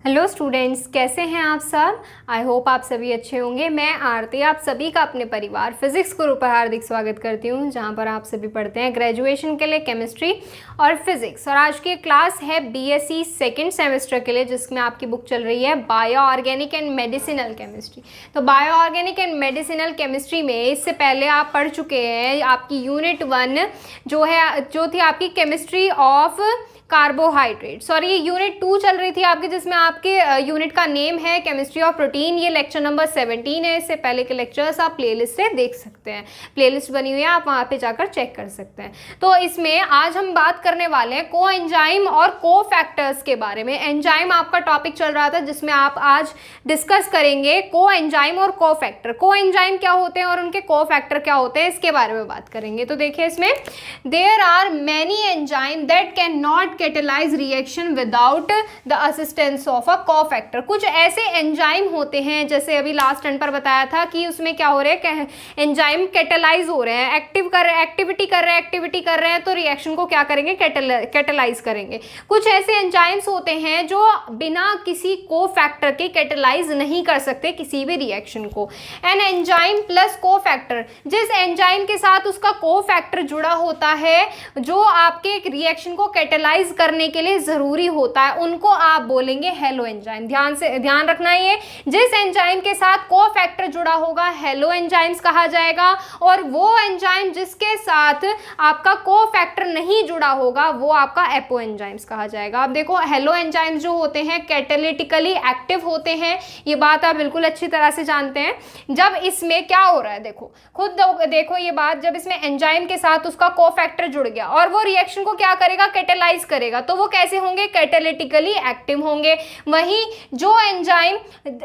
Hello students, कैसे हैं आप सब। आई होप आप सभी अच्छे होंगे। मैं आरती आप सभी का अपने परिवार फिजिक्स ग्रुप पर हार्दिक स्वागत करती हूं, जहां पर आप सभी पढ़ते हैं ग्रेजुएशन के लिए केमिस्ट्री और फिजिक्स। और आज की क्लास है बीएससी सेकंड सेमेस्टर के लिए, जिसमें आपकी बुक चल रही है bio organic and medicinal chemistry. तो bio organic and medicinal chemistry में इससे पहले आप पढ़ चुके हैं आपकी यूनिट 1 जो थी आपकी केमिस्ट्री ऑफ कार्बोहाइड्रेट। सॉरी, ये यूनिट 2 चल रही थी आपकी, जिसमें आपके यूनिट का नेम है केमिस्ट्री ऑफ प्रोटीन। ये लेक्चर नंबर 17 है। इससे पहले के लेक्चर्स आप प्लेलिस्ट से देख सकते हैं, प्लेलिस्ट बनी हुई है, आप वहाँ पे जाकर चेक कर सकते हैं। तो इसमें आज हम बात करने वाले हैं को एंजाइम और को फैक्टर्स के बारे में। एंजाइम आपका टॉपिक चल रहा था, जिसमें आप आज डिस्कस करेंगे को एंजाइम और को फैक्टर। को एंजाइम क्या होते हैं और उनके को फैक्टर क्या होते हैं, इसके बारे में बात करेंगे। तो देखिए, इसमें there are many enzyme that can not catalyze reaction without the assistance of a cofactor. कुछ ऐसे एंजाइम होते हैं, जैसे अभी लास्ट टर्न पर बताया था कि उसमें क्या हो रहा है, एंजाइम कैटेलाइज हो रहे हैं, एक्टिविटी कर रहे हैं, तो रिएक्शन को क्या करेंगे, कैटेलाइज करेंगे। कुछ ऐसे एंजाइम्स होते हैं जो बिना किसी कोफैक्टर के कैटेलाइज नहीं कर सकते किसी भी रिएक्शन को। एन एंजाइम प्लस कोफैक्टर, जिस एंजाइम के साथ उसका कोफैक्टर जुड़ा होता है, जो आपके रिएक्शन को कैटेलाइज करने के लिए जरूरी होता है, उनको आप बोलेंगे हेलो एंजाइम। ध्यान रखना है, ये जिस एंजाइम के साथ कोफैक्टर जुड़ा होगा हेलो एंजाइम्स कहा जाएगा, और वो एंजाइम जिसके साथ आपका कोफैक्टर नहीं जुड़ा होगा वो आपका एपो एंजाइम्स कहा जाएगा। अब देखो, हेलो एंजाइम्स जो होते हैं कैटेलिटिकली एक्टिव होते हैं, ये बात आप बिल्कुल अच्छी तरह से जानते हैं। जब इसमें क्या हो रहा है, देखो खुद देखो ये बात, जब इसमें एंजाइम के साथ उसका कोफैक्टर जुड़ गया और वो रिएक्शन को क्या करेगा, कैटेलाइज करेगा, तो वो कैसे होंगे, कैटेलिटिकली एक्टिव होंगे। वहीं जो एंजाइम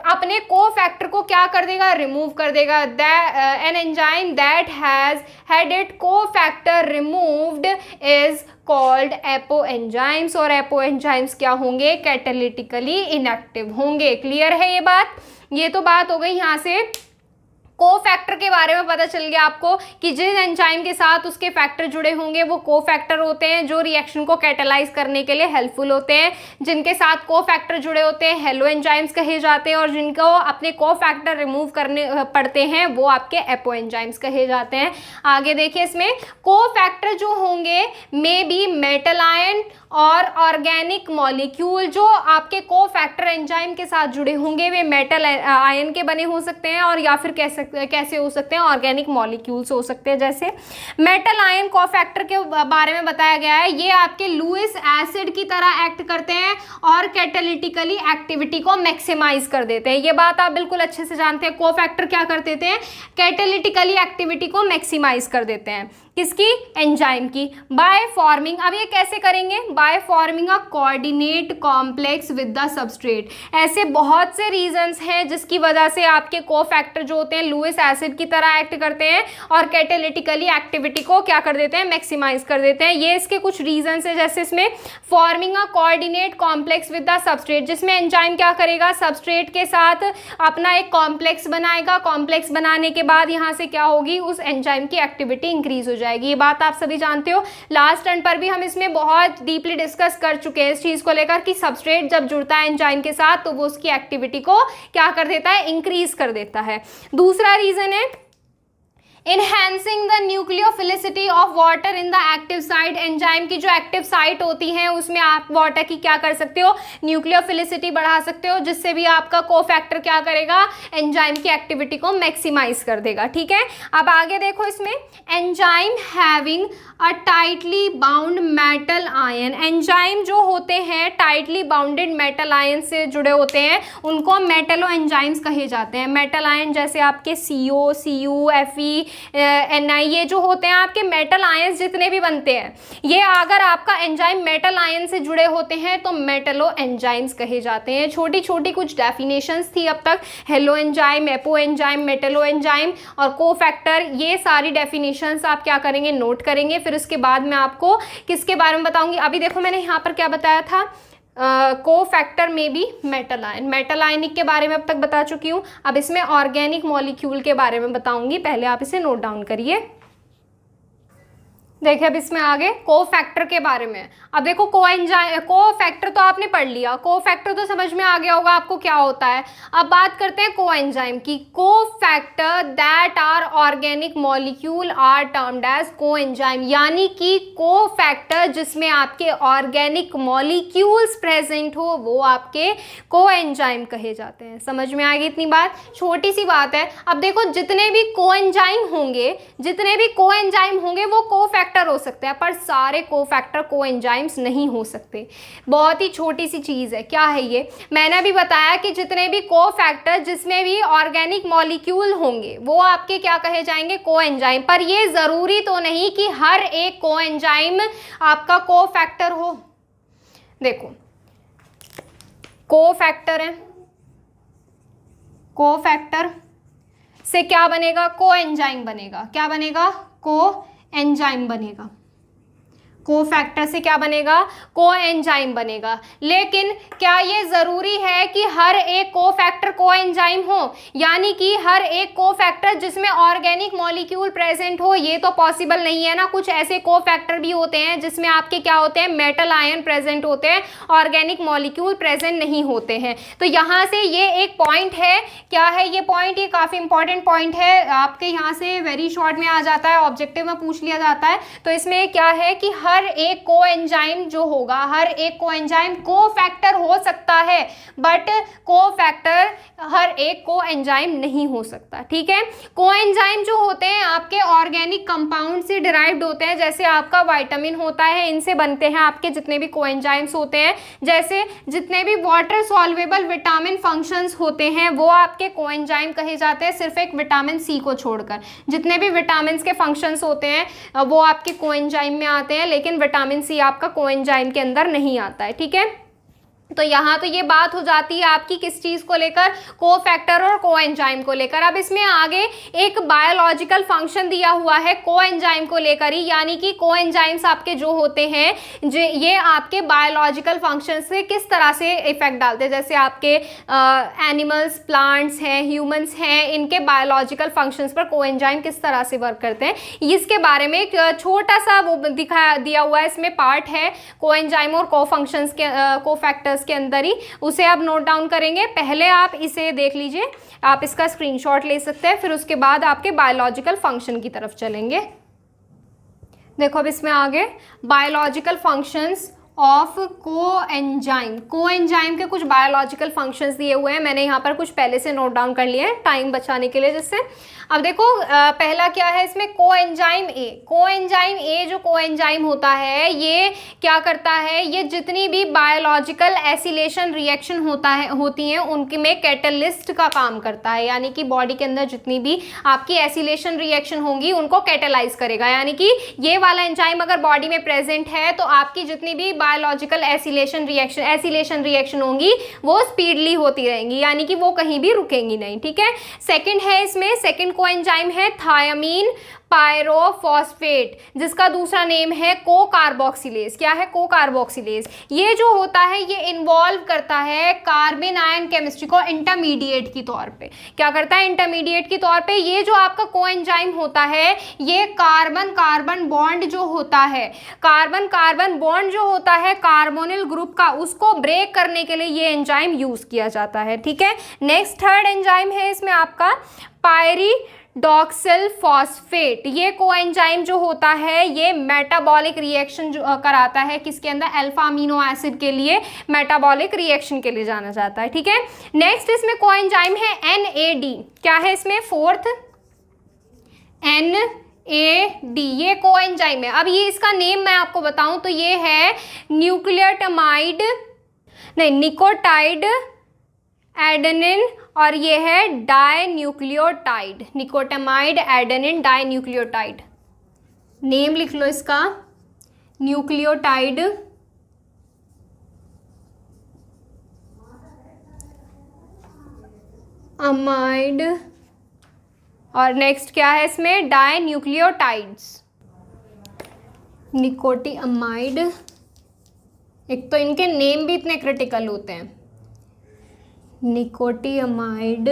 अपने कोफैक्टर को क्या कर देगा, रिमूव कर देगा। An enzyme that has had it cofactor removed is called apo enzymes, और एपो एंजाइम्स क्या होंगे, कैटेलिटिकली इनएक्टिव होंगे। क्लियर है ये बात। ये तो बात हो गई यहाँ से कोफैक्टर के बारे में, पता चल गया आपको कि जिस एंजाइम के साथ उसके फैक्टर जुड़े होंगे वो कोफैक्टर होते हैं, जो रिएक्शन को कैटेलाइज करने के लिए हेल्पफुल होते हैं। जिनके साथ कोफैक्टर जुड़े होते हैं हेलो एंजाइम्स कहे जाते हैं, और जिनको अपने कोफैक्टर रिमूव करने पड़ते हैं वो आपके एपो एंजाइम्स कहे जाते हैं। आगे देखिए, इसमें कोफैक्टर जो होंगे मे बी मेटल आयन और ऑर्गेनिक मॉलिक्यूल। जो आपके कोफैक्टर एंजाइम के साथ जुड़े होंगे वे मेटल आयन के बने हो सकते हैं, और या फिर कैसे हो सकते हैं, ऑर्गेनिक मॉलिक्यूल्स हो सकते हैं। जैसे मेटल आयन कोफैक्टर के बारे में बताया गया है, ये आपके लुईस एसिड की तरह एक्ट करते हैं और कैटेलिटिकली एक्टिविटी को मैक्सिमाइज कर देते हैं। ये बात आप बिल्कुल अच्छे से जानते हैं। कोफैक्टर क्या कर देते हैं, कैटेलिटिकली एक्टिविटी को मैक्सिमाइज कर देते हैं। किसकी, एंजाइम की, बाय फॉर्मिंग। अब ये कैसे करेंगे, by forming a coordinate complex with the substrate. ऐसे बहुत से रीजंस हैं जिसकी वजह से आपके कोफैक्टर जो होते हैं लुईस एसिड की तरह एक्ट करते हैं और कैटेलिटिकली एक्टिविटी को क्या कर देते हैं, मैक्सिमाइज कर देते हैं। ये इसके कुछ रीजंस है, जैसे इसमें forming a coordinate complex with the substrate, जिसमें एंजाइम क्या करेगा, सबस्ट्रेट के साथ अपना एक कॉम्प्लेक्स बनाएगा। कॉम्प्लेक्स बनाने के बाद यहाँ से क्या होगी, उस एंजाइम की एक्टिविटी इंक्रीज हो जाएगी। ये बात आप सभी जानते हो। लास्ट टर्न पर भी हम इसमें बहुत डीपली डिस्कस कर चुके हैं इस चीज को लेकर कि सबस्ट्रेट जब जुड़ता है एंजाइम के साथ तो वो उसकी एक्टिविटी को क्या कर देता है, इंक्रीज कर देता है। दूसरा रीजन है enhancing the nucleophilicity of water in the active site. Enzyme की जो एक्टिव साइट होती है उसमें आप वाटर की क्या कर सकते हो, न्यूक्लियोफिलिसिटी बढ़ा सकते हो, जिससे भी आपका कोफैक्टर क्या करेगा, एंजाइम की एक्टिविटी को मैक्सिमाइज कर देगा। ठीक है, अब आगे देखो, इसमें enzyme having a tightly bound metal ion. Enzyme जो होते हैं टाइटली बाउंडेड मेटल आयन से जुड़े होते हैं, उनको मेटलो एंजाइम्स कहे जाते हैं। मेटल आयन जैसे आपके CO, Cu, Fe, Ni, ये जो होते हैं आपके मेटल आयंस जितने भी बनते हैं, ये अगर आपका एंजाइम मेटल आयन से जुड़े होते हैं तो मेटलो एंजाइम्स कहे जाते हैं। छोटी छोटी कुछ डेफिनेशंस थी अब तक, hello enzyme, apo enzyme, Metlo enzyme और कोफैक्टर। ये सारी डेफिनेशंस आप क्या करेंगे, नोट करेंगे। फिर उसके बाद मैं आपको किसके बारे में बताऊंगी। अभी देखो, मैंने यहाँ पर क्या बताया था, कोफैक्टर में भी मेटल आयन, मेटल आयनिक के बारे में अब तक बता चुकी हूँ। अब इसमें ऑर्गेनिक मॉलिक्यूल के बारे में बताऊंगी, पहले आप इसे नोट डाउन करिए। देखिए अब इसमें आगे को फैक्टर के बारे में। अब देखो को फैक्टर तो आपने पढ़ लिया, को फैक्टर तो समझ में आ गया होगा आपको क्या होता है। अब बात करते हैं को एंजाइम की। Cofactor that are organic molecule are termed as coenzyme, यानी कि को फैक्टर जिसमें आपके ऑर्गेनिक मॉलिक्यूल्स प्रेजेंट हो वो आपके को एंजाइम कहे जाते हैं। समझ में आ गई इतनी बात, छोटी सी बात है। अब देखो जितने भी को एंजाइम होंगे वो को फैक्टर हो सकते हैं, पर सारे को फैक्टर को एंजाइम्स नहीं हो सकते। बहुत ही छोटी सी चीज है, क्या है ये, मैंने भी बताया कि जितने भी को फैक्टर जिसमें भी ऑर्गेनिक मॉलिक्यूल होंगे वो आपके क्या कहे जाएंगे, को एंजाइम। पर ये जरूरी तो नहीं कि हर एक को एंजाइम आपका को फैक्टर हो। देखो को फैक्टर है, को फैक्टर से क्या बनेगा, को एंजाइम बनेगा। क्या बनेगा, को एंजाइम बनेगा। को फैक्टर से क्या बनेगा, को एंजाइम बनेगा। लेकिन क्या ये जरूरी है कि हर एक को फैक्टर को एंजाइम हो, यानी कि हर एक को फैक्टर जिसमें ऑर्गेनिक मॉलिक्यूल प्रेजेंट हो? ये तो पॉसिबल नहीं है ना। कुछ ऐसे को फैक्टर भी होते हैं जिसमें आपके क्या होते हैं, मेटल आयन प्रेजेंट होते हैं, ऑर्गेनिक मॉलिक्यूल प्रेजेंट नहीं होते हैं। तो यहाँ से ये एक पॉइंट है, क्या है ये पॉइंट, ये काफी इंपॉर्टेंट पॉइंट है, आपके यहाँ से वेरी शॉर्ट में आ जाता है, ऑब्जेक्टिव में पूछ लिया जाता है। तो इसमें क्या है कि हर एक को एंजाइम जो होगा, हर एक को एंजाइम को फैक्टर हो सकता है, बट को फैक्टर हर एक को एंजाइम नहीं हो सकता। ठीक है, को एंजाइम जो होते हैं आपके ऑर्गेनिक कंपाउंड से डिराइव्ड होते हैं, जैसे आपका विटामिन होता है, इनसे बनते हैं आपके जितने भी को एंजाइम्स होते हैं। जैसे जितने भी वाटर सॉल्वेबल विटामिन फंक्शंस होते हैं वो आपके को एंजाइम कहे जाते हैं, सिर्फ एक विटामिन सी को छोड़कर। जितने भी विटामिन के फंक्शंस होते हैं वो आपके को एंजाइम में आते हैं, लेकिन विटामिन सी आपका को एंजाइम के अंदर नहीं आता है। ठीक है, तो यहाँ तो ये बात हो जाती है आपकी किस चीज को लेकर, को फैक्टर और को एंजाइम को लेकर। अब इसमें आगे एक बायोलॉजिकल फंक्शन दिया हुआ है को एंजाइम को लेकर ही, यानी कि को एंजाइम्स आपके जो होते हैं ये आपके बायोलॉजिकल फंक्शन से किस तरह से इफेक्ट डालते हैं। जैसे आपके एनिमल्स, प्लांट्स हैं, ह्यूमंस हैं, इनके बायोलॉजिकल फंक्शंस पर को एंजाइम किस तरह से वर्क करते हैं, इसके बारे में एक छोटा सा वो दिया हुआ है, इसमें पार्ट है को एंजाइम और को फंक्शंस के, को फैक्टर्स के अंदर ही, उसे आप नोट डाउन करेंगे। पहले आप इसे देख लीजिए, आप इसका स्क्रीनशॉट ले सकते हैं, फिर उसके बाद आपके बायोलॉजिकल फंक्शन की तरफ चलेंगे। देखो अब इसमें आगे बायोलॉजिकल फंक्शंस ऑफ को एंजाइम, को एंजाइम के कुछ बायोलॉजिकल फंक्शंस दिए हुए हैं, मैंने यहाँ पर कुछ पहले से नोट डाउन कर लिए हैं टाइम बचाने के लिए जिससे। अब देखो पहला क्या है इसमें, को एंजाइम ए। को एंजाइम ए जो को एंजाइम होता है ये क्या करता है, ये जितनी भी बायोलॉजिकल एसिलेशन रिएक्शन होती हैं उनकी में कैटलिस्ट का काम करता है, यानी कि बॉडी के अंदर जितनी भी आपकी एसिलेशन रिएक्शन होंगी उनको कैटेलाइज करेगा। यानी कि ये वाला एंजाइम अगर बॉडी में प्रेजेंट है तो आपकी जितनी भी बायोलॉजिकल एसिलेशन रिएक्शन होंगी वो स्पीडली होती रहेंगी, यानी कि वो कहीं भी रुकेंगी नहीं। ठीक है, सेकंड है इसमें, सेकंड को एंजाइम है थायामीन पायरोफॉस्फेट, जिसका दूसरा नेम है को कार्बोक्सिलेज। क्या है, को कार्बोक्सिलेज। ये जो होता है ये इन्वॉल्व करता है कार्बन आयन केमिस्ट्री को इंटरमीडिएट की तौर पे। क्या करता है, इंटरमीडिएट की तौर पे। ये जो आपका को एंजाइम होता है ये कार्बन कार्बन बॉन्ड जो होता है, कार्बन कार्बन बॉन्ड जो होता है कार्बोनिल ग्रुप का, उसको ब्रेक करने के लिए ये एंजाइम यूज किया जाता है। ठीक है, नेक्स्ट थर्ड एंजाइम है इसमें आपका पायरिडॉक्सिल फॉस्फेट। ये कोएंजाइम जो होता है ये मेटाबॉलिक रिएक्शन जो कराता है किसके अंदर, अल्फा अमीनो एसिड के लिए मेटाबॉलिक रिएक्शन के लिए जाना जाता है। ठीक है, नेक्स्ट इसमें कोएंजाइम है NAD। क्या है इसमें, फोर्थ NAD, ये कोएंजाइम है। अब ये इसका नेम मैं आपको बताऊं तो ये है निकोटाइड एडेनिन, और ये है डाइन्यूक्लियोटाइड, निकोटामाइड एडेनिन डाइन्यूक्लियोटाइड। नेम लिख लो इसका, न्यूक्लियोटाइड अमाइड, और नेक्स्ट क्या है इसमें, डाइन्यूक्लियोटाइड्स, निकोटिअमाइड। एक तो इनके नेम भी इतने क्रिटिकल होते हैं, निकोटिअमाइड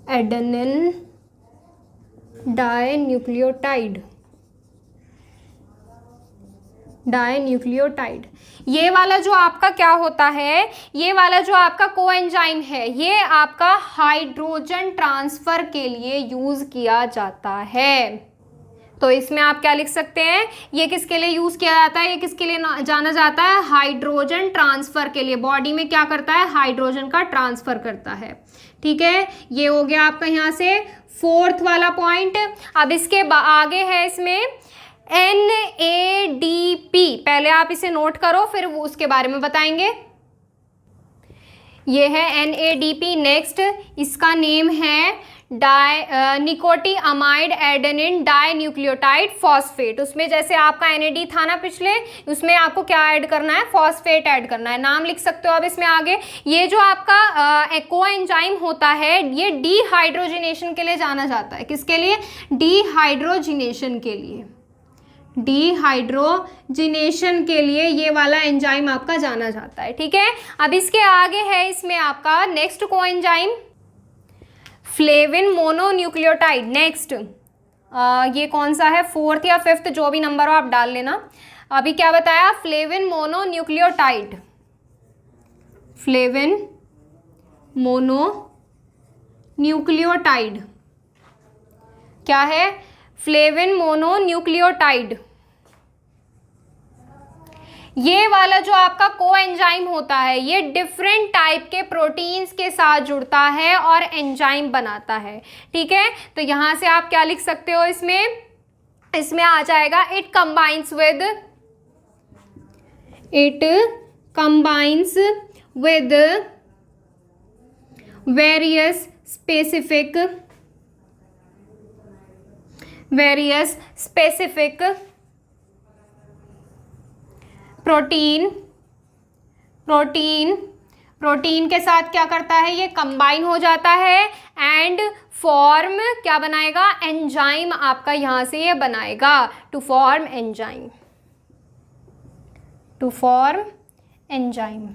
एडेनिन डाइन्यूक्लियोटाइड। डाइन्यूक्लियोटाइड। ये वाला जो आपका क्या होता है, ये वाला जो आपका कोएंजाइम है, ये आपका हाइड्रोजन ट्रांसफर के लिए यूज किया जाता है। तो इसमें आप क्या लिख सकते हैं, ये किसके लिए यूज किया जाता है, ये किसके लिए जाना जाता है, हाइड्रोजन ट्रांसफर के लिए। बॉडी में क्या करता है, हाइड्रोजन का ट्रांसफर करता है। ठीक है, ये हो गया आपका यहाँ से फोर्थ वाला पॉइंट। अब इसके आगे है इसमें NADP। पहले आप इसे नोट करो, फिर उसके बारे में बताएंगे। ये है NADP। नेक्स्ट इसका नेम है निकोटी अमाइड एडेनिन डाइन्यूक्लियोटाइड फॉस्फेट। उसमें जैसे आपका NAD था ना पिछले, उसमें आपको क्या ऐड करना है, फॉस्फेट ऐड करना है। नाम लिख सकते हो अब इसमें आगे। ये जो आपका कोएंजाइम होता है, ये डीहाइड्रोजिनेशन के लिए जाना जाता है। किसके लिए, डीहाइड्रोजिनेशन के लिए। डीहाइड्रोजिनेशन के लिए ये वाला एंजाइम आपका जाना जाता है। ठीक है, अब इसके आगे है इसमें आपका next coenzyme flavin mononucleotide. Next ये कौन सा है, फोर्थ या फिफ्थ, जो भी नंबर हो आप डाल लेना। अभी क्या बताया, फ्लेविन मोनोन्यूक्लियोटाइड। फ्लेविन मोनोन्यूक्लियोटाइड क्या है, फ्लेविन मोनोन्यूक्लियोटाइड। ये वाला जो आपका कोएंजाइम होता है, ये डिफरेंट टाइप के प्रोटीन्स के साथ जुड़ता है और एंजाइम बनाता है। ठीक है, तो यहां से आप क्या लिख सकते हो, इसमें आ जाएगा it combines with various specific protein के साथ क्या करता है, ये कंबाइन हो जाता है एंड फॉर्म क्या बनाएगा, एंजाइम आपका यहां से ये बनाएगा, टू फॉर्म एंजाइम।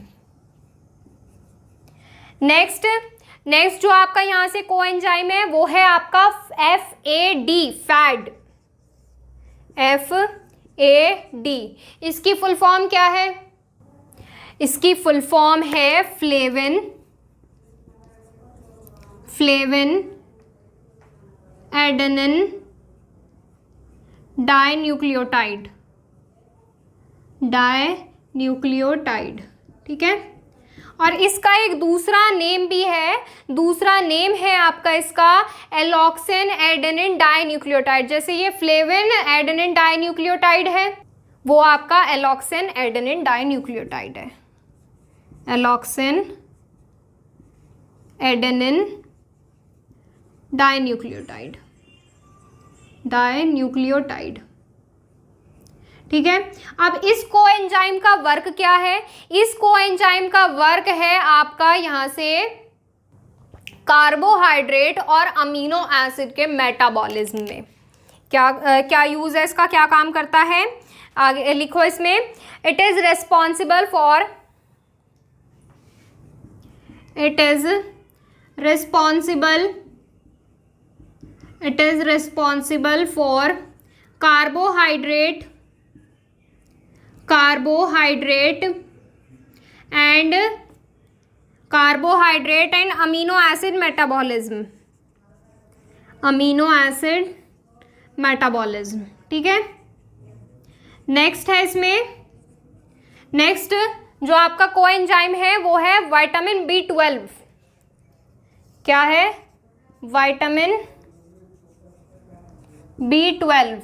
नेक्स्ट जो आपका यहां से कोएंजाइम है वो है आपका FAD, फैड। FAD इसकी फुल फॉर्म क्या है, इसकी फुल फॉर्म है फ्लेविन एडेनिन डाइन्यूक्लियोटाइड। ठीक है, और इसका एक दूसरा नेम भी है, दूसरा नेम है आपका इसका एलॉक्सिन एडेनिन डाइन्यूक्लियोटाइड। जैसे ये फ्लेविन एडेनिन डाइन्यूक्लियोटाइड है, वो आपका एलॉक्सिन एडेनिन डाइन्यूक्लियोटाइड है। एलॉक्सिन एडेनिन डाइन्यूक्लियोटाइड। ठीक है, अब इस कोएंजाइम का वर्क क्या है, इस कोएंजाइम का वर्क है आपका यहां से कार्बोहाइड्रेट और अमीनो एसिड के मेटाबॉलिज्म में। क्या यूज है इसका, क्या काम करता है, आगे लिखो इसमें। It is responsible for carbohydrate and amino acid metabolism। ठीक है, नेक्स्ट है इसमें, नेक्स्ट जो आपका कोएंजाइम है वो है विटामिन B12। क्या है, विटामिन B12।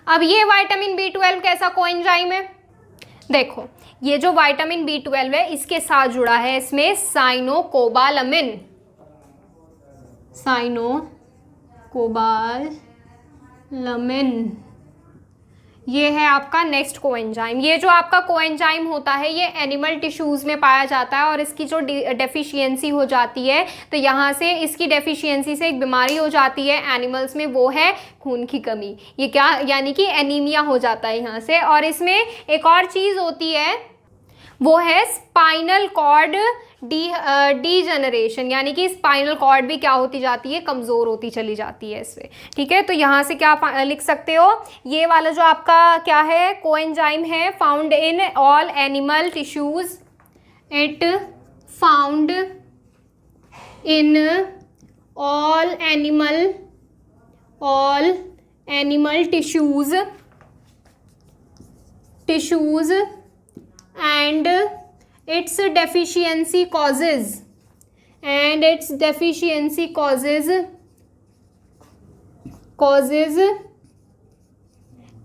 अब ये विटामिन B12 कैसा कोएंजाइम है, देखो ये जो विटामिन B12 है इसके साथ जुड़ा है इसमें साइनोकोबालामिन। ये है आपका नेक्स्ट कोएंजाइम। ये जो आपका कोएंजाइम होता है ये एनिमल टिश्यूज में पाया जाता है, और इसकी जो डेफिशिएंसी हो जाती है, तो यहाँ से इसकी डेफिशिएंसी से एक बीमारी हो जाती है एनिमल्स में, वो है खून की कमी। ये क्या, यानी कि एनीमिया हो जाता है यहाँ से। और इसमें एक और चीज़ होती है, वो है स्पाइनल कॉर्ड डीजनरेशन, यानी कि स्पाइनल कॉर्ड भी क्या होती जाती है, कमज़ोर होती चली जाती है इससे। ठीक है, तो यहाँ से क्या लिख सकते हो, ये वाला जो आपका क्या है, कोएंजाइम है, found in all animal tissues, it found in all animal tissues and its deficiency causes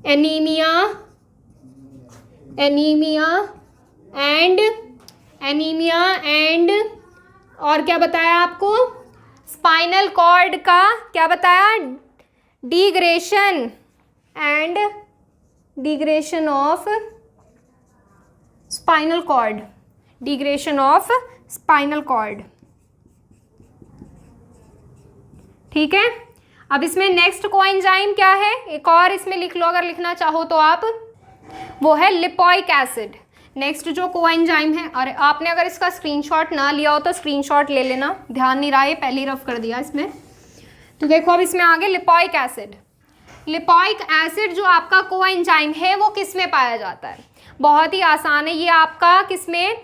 anemia and और क्या बताया आपको, स्पाइनल कॉर्ड का क्या बताया, डिग्रेशन ऑफ स्पाइनल कॉर्ड। ठीक है, अब इसमें नेक्स्ट कोएंजाइम क्या है, एक और इसमें लिख लो अगर लिखना चाहो तो आप, वो है लिपोइक एसिड। नेक्स्ट जो कोएंजाइम है, और आपने अगर इसका स्क्रीनशॉट ना लिया हो तो स्क्रीनशॉट ले लेना, ध्यान नहीं रहा है, पहले ही रफ कर दिया इसमें। तो देखो अब इसमें आगे लिपोइक एसिड जो आपका कोएंजाइम है वो किस में पाया जाता है, बहुत ही आसान है, ये आपका किस में,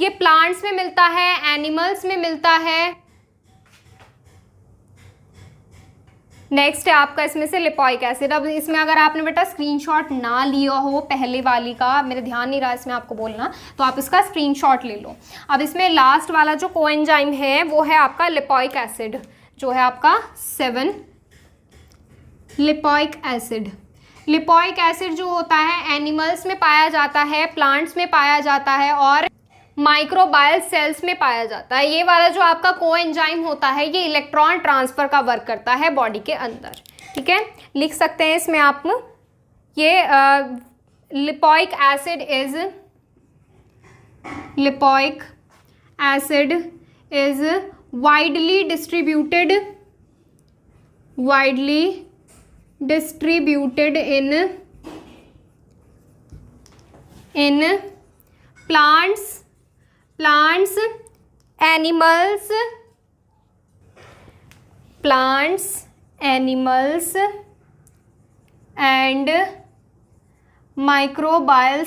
ये प्लांट्स में मिलता है, एनिमल्स में मिलता है। नेक्स्ट है आपका इसमें से लिपोइक एसिड। अब इसमें अगर आपने बेटा स्क्रीनशॉट ना लिया हो पहले वाली का, मेरे ध्यान नहीं रहा इसमें आपको बोलना, तो आप इसका स्क्रीनशॉट ले लो। अब इसमें लास्ट वाला जो कोएंजाइम है वो है आपका लिपोइक एसिड, जो है आपका 7 लिपोइक एसिड जो होता है एनिमल्स में पाया जाता है, प्लांट्स में पाया जाता है और माइक्रोबायल सेल्स में पाया जाता है। ये वाला जो आपका कोएंजाइम होता है ये इलेक्ट्रॉन ट्रांसफर का वर्क करता है बॉडी के अंदर। ठीक है, लिख सकते हैं इसमें आप, ये lipoic acid is widely distributed in plants, animals and microbial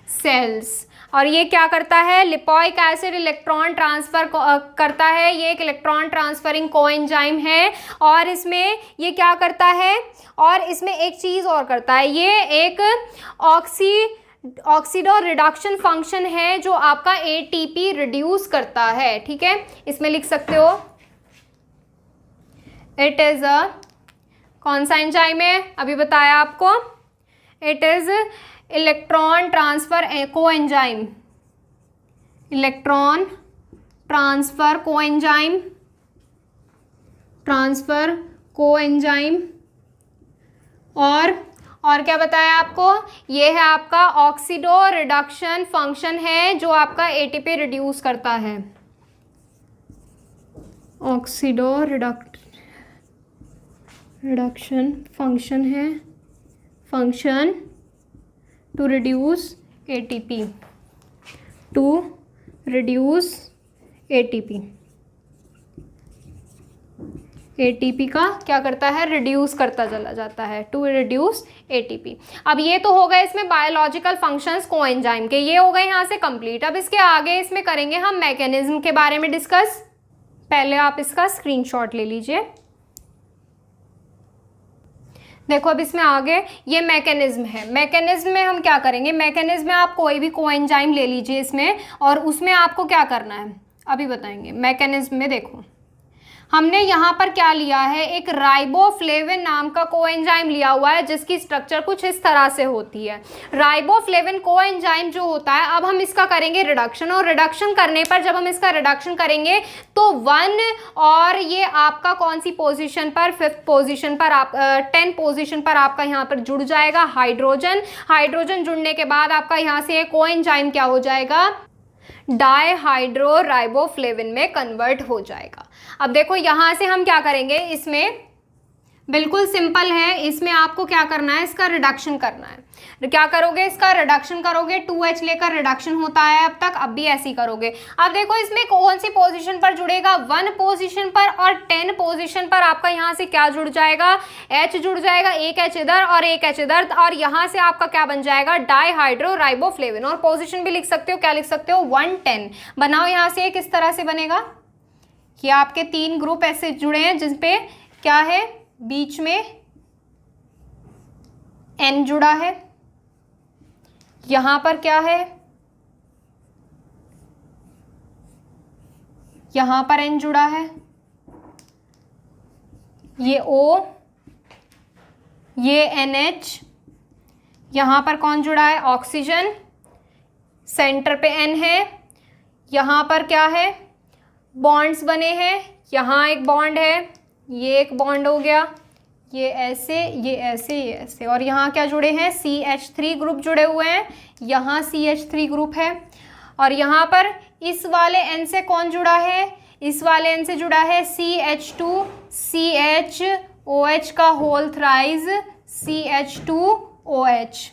cells। और ये क्या करता है, लिपोइक एसिड इलेक्ट्रॉन ट्रांसफर करता है, ये एक इलेक्ट्रॉन ट्रांसफरिंग कोएंजाइम है। और इसमें ये क्या करता है, और इसमें एक चीज़ और करता है, ये एक ऑक्सीडो रिडक्शन फंक्शन है जो आपका एटीपी रिड्यूस करता है। ठीक है, इसमें लिख सकते हो, इट इज अ, कौन सा एंजाइम है अभी बताया आपको, it is electron transfer coenzyme. और क्या बताया आपको, ये है आपका ऑक्सीडो रिडक्शन फंक्शन है जो आपका एटीपी रिड्यूस करता है, ऑक्सीडो रिडक्शन फंक्शन है, फंक्शन टू रिड्यूस एटीपी का क्या करता है, रिड्यूस करता चला जाता है, टू रिड्यूस एटीपी। अब ये तो हो गए इसमें बायोलॉजिकल फंक्शंस कोएंजाइम के, ये हो गए यहाँ से कंप्लीट। अब इसके आगे इसमें करेंगे हम मैकेनिज्म के बारे में डिस्कस। पहले आप इसका स्क्रीनशॉट ले लीजिए। देखो अब इसमें आगे ये मैकेनिज्म है, मैकेनिज्म में हम क्या करेंगे, मैकेनिज्म में आप कोई भी कोएंजाइम ले लीजिए इसमें, और उसमें आपको क्या करना है अभी बताएंगे। मैकेनिज्म में देखो हमने यहाँ पर क्या लिया है, एक राइबोफ्लेविन नाम का कोएंजाइम लिया हुआ है जिसकी स्ट्रक्चर कुछ इस तरह से होती है। राइबोफ्लेविन कोएंजाइम जो होता है, अब हम इसका करेंगे रिडक्शन, और रिडक्शन करने पर जब हम इसका रिडक्शन करेंगे तो 1 और ये आपका कौन सी पोजीशन पर, 5th पोजीशन पर, आप 10 पोजीशन पर आपका यहाँ पर जुड़ जाएगा हाइड्रोजन जुड़ने के बाद आपका यहाँ से कोएंजाइम क्या हो जाएगा, डायहाइड्रोराइबोफ्लेविन में कन्वर्ट हो जाएगा। अब देखो यहाँ से हम क्या करेंगे, इसमें बिल्कुल सिंपल है, इसमें आपको क्या करना है, इसका रिडक्शन करना है। क्या करोगे, इसका रिडक्शन करोगे, 2H लेकर रिडक्शन होता है अब तक, अब भी ऐसे ही करोगे। अब देखो इसमें कौन सी पोजीशन पर जुड़ेगा, 1 पोजीशन पर और 10 पोजीशन पर आपका यहाँ से क्या जुड़ जाएगा, H जुड़ जाएगा, एक H इधर और एक H इधर, और यहाँ से आपका क्या बन जाएगा, डाईहाइड्रो राइबोफ्लेविन। और पोजीशन भी लिख सकते हो, क्या लिख सकते हो, 110 बनाओ। यहाँ से किस तरह से बनेगा, कि आपके 3 ग्रुप ऐसे जुड़े हैं जिसपे क्या है, बीच में N जुड़ा है, यहां पर क्या है, यहां पर N जुड़ा है, ये O, ये NH, यहां पर कौन जुड़ा है, ऑक्सीजन, सेंटर पे N है, यहां पर क्या है, बॉन्ड्स बने हैं, यहां एक बॉन्ड है, ये एक बॉन्ड हो गया, ये ऐसे, ये ऐसे, ये ऐसे, और यहाँ क्या जुड़े हैं, CH3 ग्रुप जुड़े हुए हैं, यहाँ CH3 ग्रुप है, और यहाँ पर इस वाले N से कौन जुड़ा है, इस वाले N से जुड़ा है CH2 CHOH का होल थ्राइज CH2OH।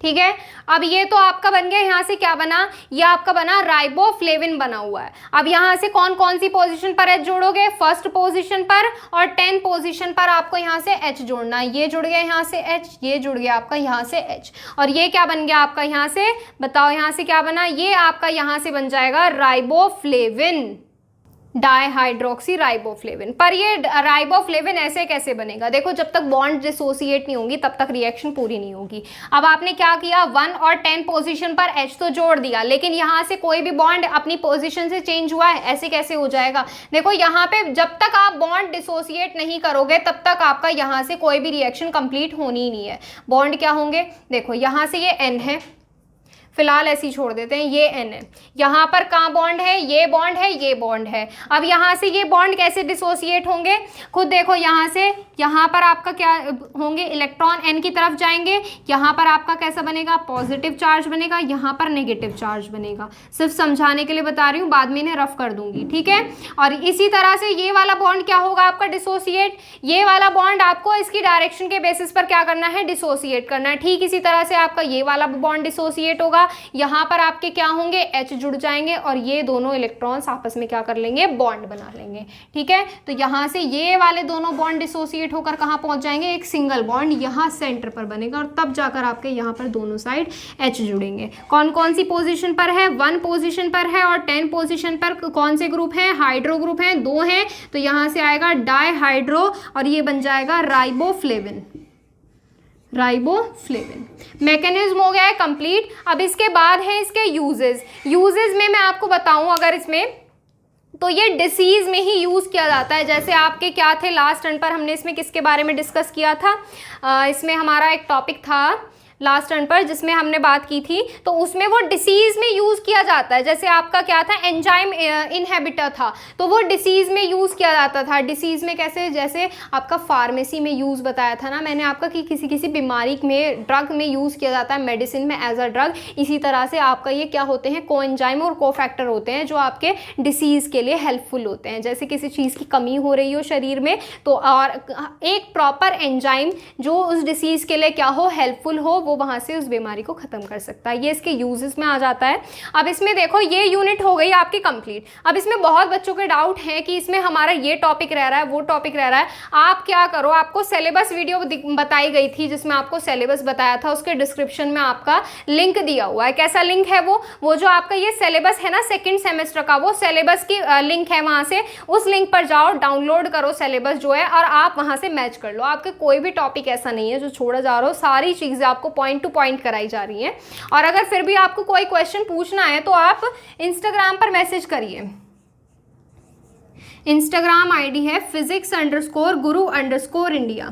ठीक है, अब ये तो आपका बन गया, यहाँ से क्या बना, ये आपका बना राइबोफ्लेविन बना हुआ है। अब यहाँ से कौन कौन सी पोजीशन पर H जोड़ोगे, फर्स्ट पोजीशन पर और 10 पोजीशन पर आपको यहाँ से H जोड़ना है। ये जुड़ गया यहाँ से H, ये जुड़ गया आपका यहाँ से H, और ये क्या बन गया आपका यहाँ से, बताओ यहाँ से क्या बना, ये आपका यहाँ से बन जाएगा राइबोफ्लेविन, डाईहाइड्रोक्सी राइबोफ्लेविन। पर ये राइबोफ्लेविन ऐसे कैसे बनेगा, देखो जब तक बॉन्ड डिसोसिएट नहीं होंगी तब तक रिएक्शन पूरी नहीं होगी। अब आपने क्या किया, 1 और 10 पोजीशन पर H तो जोड़ दिया, लेकिन यहाँ से कोई भी बॉन्ड अपनी पोजीशन से चेंज हुआ है, ऐसे कैसे हो जाएगा। देखो यहाँ पे जब तक आप बॉन्ड डिसोसिएट नहीं करोगे तब तक आपका यहाँ से कोई भी रिएक्शन कंप्लीट होनी ही नहीं है। बॉन्ड क्या होंगे, देखो यहाँ से ये N है, फिलहाल ऐसे ही छोड़ देते हैं, ये N है, यहाँ पर कहाँ बॉन्ड है, ये बॉन्ड है, ये बॉन्ड है। अब यहाँ से ये बॉन्ड कैसे डिसोसिएट होंगे, खुद देखो, यहाँ से यहाँ पर आपका क्या होंगे, इलेक्ट्रॉन N की तरफ जाएंगे, यहाँ पर आपका कैसा बनेगा, पॉजिटिव चार्ज बनेगा, यहाँ पर नेगेटिव चार्ज बनेगा। सिर्फ समझाने के लिए बता रही हूँ, बाद में इन्हें रफ कर दूंगी, ठीक है। और इसी तरह से ये वाला बॉन्ड क्या होगा आपका, डिसोसिएट। ये वाला बॉन्ड आपको इसकी डायरेक्शन के बेसिस पर क्या करना है, डिसोसिएट करना है। ठीक इसी तरह से आपका ये वाला बॉन्ड डिसोसिएट होगा, यहाँ पर आपके क्या होंगे, H जुड़ जाएंगे, और ये दोनों इलेक्ट्रॉन्स आपस में क्या कर लेंगे, बॉन्ड बना लेंगे। ठीक है, तो यहाँ से ये वाले दोनों बॉन्ड डिसोसिएट होकर कहाँ पहुंच जाएंगे, एक सिंगल बॉन्ड यहाँ सेंटर पर बनेगा, और तब जाकर आपके यहाँ पर दोनों साइड H जुड़ेंगे। कौन कौन सी पोजीशन पर है, 1 पोजीशन पर है, और 10 पोजीशन पर कौन से ग्रुप हैं, हाइड्रो ग्रुप हैं, 2 हैं, तो यहाँ से आएगा डाईहाइड्रो, और ये बन जाएगा राइबोफ्लेविन, राइबोफ्लेविन। मैकेनिज्म हो गया है कंप्लीट। अब इसके बाद है इसके यूजेस। यूजेस में मैं आपको बताऊं अगर इसमें, तो ये डिसीज में ही यूज किया जाता है। जैसे आपके क्या थे लास्ट टर्न पर, हमने इसमें किसके बारे में डिस्कस किया था, इसमें हमारा एक टॉपिक था लास्ट टर्न पर जिसमें हमने बात की थी, तो उसमें वो डिसीज में यूज किया जाता है। जैसे आपका क्या था, एंजाइम इनहिबिटर था, तो वो डिसीज में यूज किया जाता था। डिसीज में कैसे, जैसे आपका फार्मेसी में यूज बताया था ना मैंने आपका, कि किसी किसी बीमारी में ड्रग में यूज किया जाता है, मेडिसिन में एज अ ड्रग। इसी तरह से आपका ये क्या होते हैं, को एंजाइम और को फैक्टर होते हैं जो आपके डिसीज के लिए हेल्पफुल होते हैं। जैसे किसी चीज़ की कमी हो रही हो शरीर में, तो और एक प्रॉपर एंजाइम जो उस डिसीज के लिए क्या हो, हेल्पफुल हो, वो वहाँ से उस बीमारी को खत्म कर सकता है। ये इसके यूजेस में आ जाता है। अब इसमें देखो ये यूनिट हो गई आपकी कंप्लीट। अब इसमें बहुत बच्चों के डाउट है कि इसमें हमारा ये टॉपिक रह रहा है, वो टॉपिक रह रहा है। आप क्या करो, आपको सिलेबस वीडियो बताई गई थी जिसमें आपको सिलेबस बताया था, उसके डिस्क्रिप्शन में आपका लिंक दिया हुआ है। कैसा लिंक है वो जो आपका ये सिलेबस है ना सेकेंड सेमेस्टर का, वो सिलेबस की लिंक है, वहाँ से उस लिंक पर जाओ, डाउनलोड करो सिलेबस जो है, और आप वहाँ से मैच कर लो। आपके कोई भी टॉपिक ऐसा नहीं है जो छोड़ा जा रहा हो, सारी चीज़ें आपको पॉइंट टू पॉइंट कराई जा रही हैं। और अगर फिर भी आपको कोई क्वेश्चन पूछना है तो आप इंस्टाग्राम पर मैसेज करिए। इंस्टाग्राम आईडी है physics_guru_India।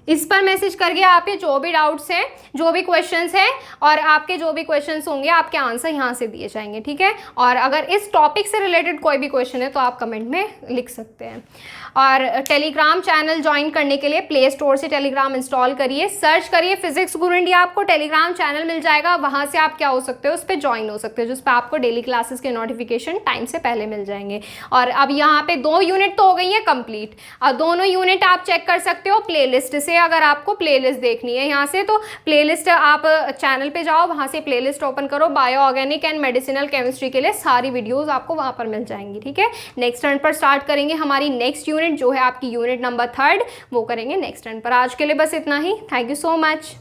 इस पर मैसेज करके आपके जो भी डाउट्स हैं, जो भी क्वेश्चंस हैं, और आपके जो भी क्वेश्चंस होंगे आपके आंसर यहाँ से दिए जाएंगे, ठीक है। और अगर इस टॉपिक से रिलेटेड कोई भी क्वेश्चन है तो आप कमेंट में लिख सकते हैं। और टेलीग्राम चैनल ज्वाइन करने के लिए प्ले स्टोर से टेलीग्राम इंस्टॉल करिए, सर्च करिए फिजिक्स गुरु इंडिया, आपको टेलीग्राम चैनल मिल जाएगा। वहां से आप क्या हो सकते हो, उस पर ज्वाइन हो सकते हो, जिस पर आपको डेली क्लासेस के नोटिफिकेशन टाइम से पहले मिल जाएंगे। और अब यहाँ पे 2 यूनिट तो हो गई है कंप्लीट, और दोनों यूनिट आप चेक कर सकते हो प्लेलिस्ट से। अगर आपको प्लेलिस्ट देखनी है यहाँ से, तो प्लेलिस्ट आप चैनल पे जाओ, वहाँ से प्लेलिस्ट ओपन करो, bio organic and medicinal chemistry के लिए सारी वीडियोस आपको वहाँ पर मिल जाएंगी। ठीक है, नेक्स्ट टर्न पर स्टार्ट करेंगे हमारी नेक्स्ट यूनिट, जो है आपकी यूनिट नंबर 3, वो करेंगे नेक्स्ट टर्न पर। आज के लिए बस इतना ही। Thank you so much.